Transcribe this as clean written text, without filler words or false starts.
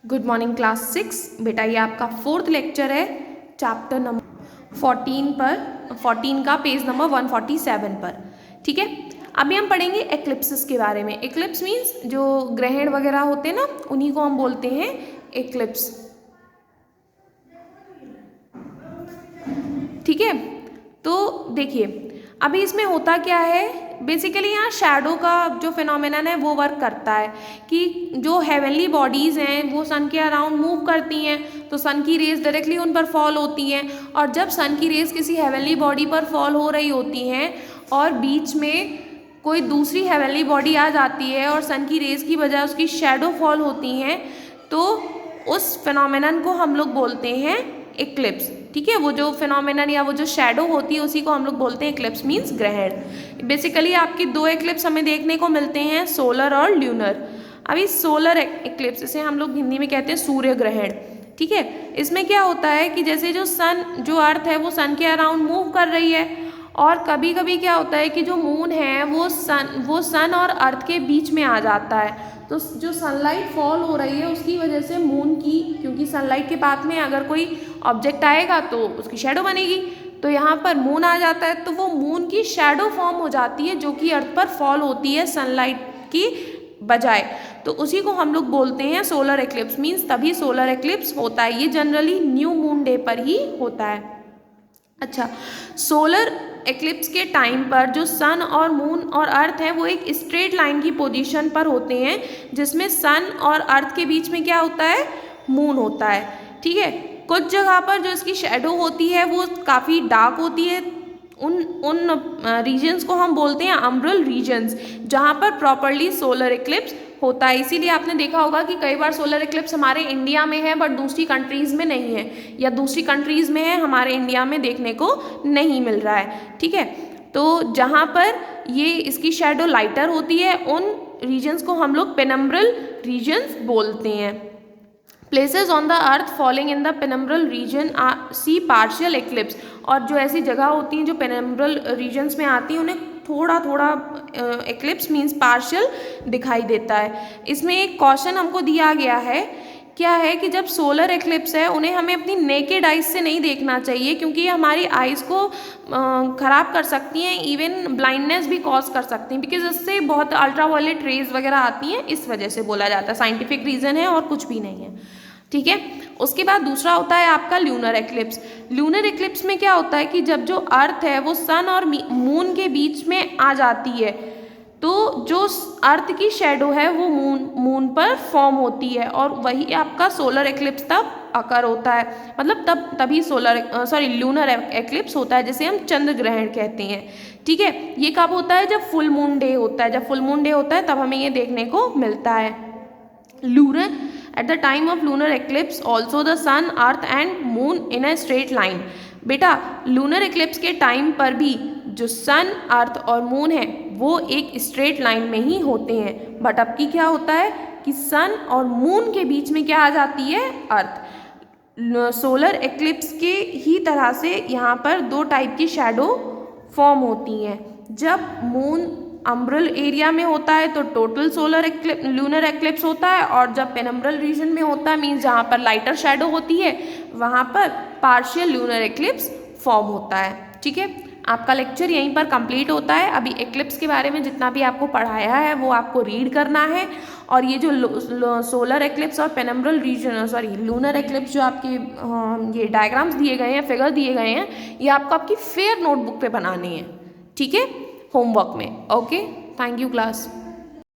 Good morning class 6। बेटा ये आपका 4th लेक्चर है चैप्टर नंबर 14 का पेज नंबर 147 पर। ठीक है, अभी हम पढ़ेंगे एक्लिप्सिस के बारे में। एक्लिप्स मीन्स जो ग्रहण वगैरह होते हैं ना, उन्हीं को हम बोलते हैं एक्लिप्स। ठीक है, तो देखिए अभी इसमें होता क्या है, बेसिकली यहाँ शैडो का जो फिनोमेनन है वो वर्क करता है कि जो हेवनली बॉडीज़ हैं वो सन के अराउंड मूव करती हैं, तो सन की रेज डायरेक्टली उन पर फॉल होती हैं। और जब सन की रेज किसी हेवनली बॉडी पर फॉल हो रही होती हैं और बीच में कोई दूसरी हेवनली बॉडी आ जाती है और सन की रेज की वजह उसकी शैडो फॉल होती हैं, तो उस फिनोमेनन को हम लोग बोलते हैं एक्लिप्स। ठीक है, वो जो फिनोमेनन या वो जो शैडो होती है उसी को हम लोग बोलते हैं एक्लिप्स मीन्स ग्रहण। बेसिकली आपके दो एक्लिप्स हमें देखने को मिलते हैं, सोलर और ल्यूनर। अभी सोलर एक्लिप्स, इसे हम लोग हिंदी में कहते हैं सूर्य ग्रहण। ठीक है, इसमें क्या होता है कि जैसे जो अर्थ है वो सन के अराउंड मूव कर रही है, और कभी कभी क्या होता है कि जो मून है वो सन और अर्थ के बीच में आ जाता है। तो जो सनलाइट फॉल हो रही है उसकी वजह से मून की, क्योंकि सनलाइट के पाथ में अगर कोई ऑब्जेक्ट आएगा तो उसकी शैडो बनेगी, तो यहाँ पर मून आ जाता है तो वो मून की शैडो फॉर्म हो जाती है जो कि अर्थ पर फॉल होती है सनलाइट की बजाय। तो उसी को हम लोग बोलते हैं सोलर एक्लिप्स मीन्स, तभी सोलर एक्लिप्स होता है। ये जनरली न्यू मून डे पर ही होता है। अच्छा, सोलर एक्लिप्स के टाइम पर जो सन और मून और अर्थ है वो एक स्ट्रेट लाइन की पोजीशन पर होते हैं, जिसमें सन और अर्थ के बीच में क्या होता है, मून होता है। ठीक है, कुछ जगह पर जो इसकी शैडो होती है वो काफ़ी डार्क होती है, उन रीजन्स को हम बोलते हैं अम्ब्रल रीजन्स, जहाँ पर प्रॉपरली सोलर एक्लिप्स होता है। इसीलिए आपने देखा होगा कि कई बार सोलर एक्लिप्स हमारे इंडिया में है बट दूसरी कंट्रीज़ में नहीं है, या दूसरी कंट्रीज़ में है हमारे इंडिया में देखने को नहीं मिल रहा है। ठीक है, तो जहाँ पर ये इसकी शैडो लाइटर होती है उन रीजन्स को हम लोग पेनम्ब्रल रीजन्स बोलते हैं। Places on the earth falling in the penumbral region see partial eclipse, और जो ऐसी जगह होती हैं जो पेनम्ब्रल रीजन्स में आती हैं उन्हें थोड़ा थोड़ा एक्लिप्स मीन्स पार्शियल दिखाई देता है। इसमें एक कॉशन हमको दिया गया है, क्या है कि जब सोलर एक्लिप्स है उन्हें हमें अपनी नेकेड आइज से नहीं देखना चाहिए, क्योंकि ये हमारी आइज़ को ख़राब कर सकती हैं, इवन ब्लाइंडनेस भी कॉज कर सकती हैं, बिकॉज इससे बहुत अल्ट्रावायलेट रेज वगैरह आती हैं, इस वजह से बोला जाता है। साइंटिफिक रीज़न है और कुछ भी नहीं है। ठीक है, उसके बाद दूसरा होता है आपका ल्यूनर एक्लिप्स। ल्यूनर एक्लिप्स में क्या होता है कि जब जो अर्थ है वो सन और मून के बीच में आ जाती है, तो जो अर्थ की शैडो है वो मून पर फॉर्म होती है, और वही आपका सोलर एक्लिप्स तब अकर होता है। मतलब तभी ल्यूनर एक्लिप्स होता है, जिसे हम चंद्र ग्रहण कहते हैं। ठीक है, ये कब होता है, जब फुल मून डे होता है। जब फुल मून डे होता है तब हमें ये देखने को मिलता है। Lunar At the time of lunar eclipse, also the sun, earth and moon in a straight line. बेटा लूनर एक्लिप्स के टाइम पर भी जो सन, अर्थ और मून है वो एक स्ट्रेट लाइन में ही होते हैं, बट अब की क्या होता है कि सन और मून के बीच में क्या आ जाती है, अर्थ। सोलर एक्लिप्स के ही तरह से यहाँ पर दो टाइप की शैडो फॉर्म होती हैं। जब मून अम्ब्रल एरिया में होता है तो टोटल लूनर एक्लिप्स होता है, और जब पेनम्ब्रल रीजन में होता है मीन्स जहाँ पर लाइटर शैडो होती है वहाँ पर पार्शियल लूनर एक्लिप्स फॉर्म होता है। ठीक है, आपका लेक्चर यहीं पर कंप्लीट होता है। अभी एक्लिप्स के बारे में जितना भी आपको पढ़ाया है वो आपको रीड करना है, और ये जो सोलर एक्लिप्स और पेनम्ब्रल लूनर एक्लिप्स जो आपके ये डायग्राम्स दिए गए हैं, फिगर दिए गए हैं, ये आपकी फेयर नोटबुक पे बनाने हैं। ठीक है, होमवर्क में। Okay, thank you class.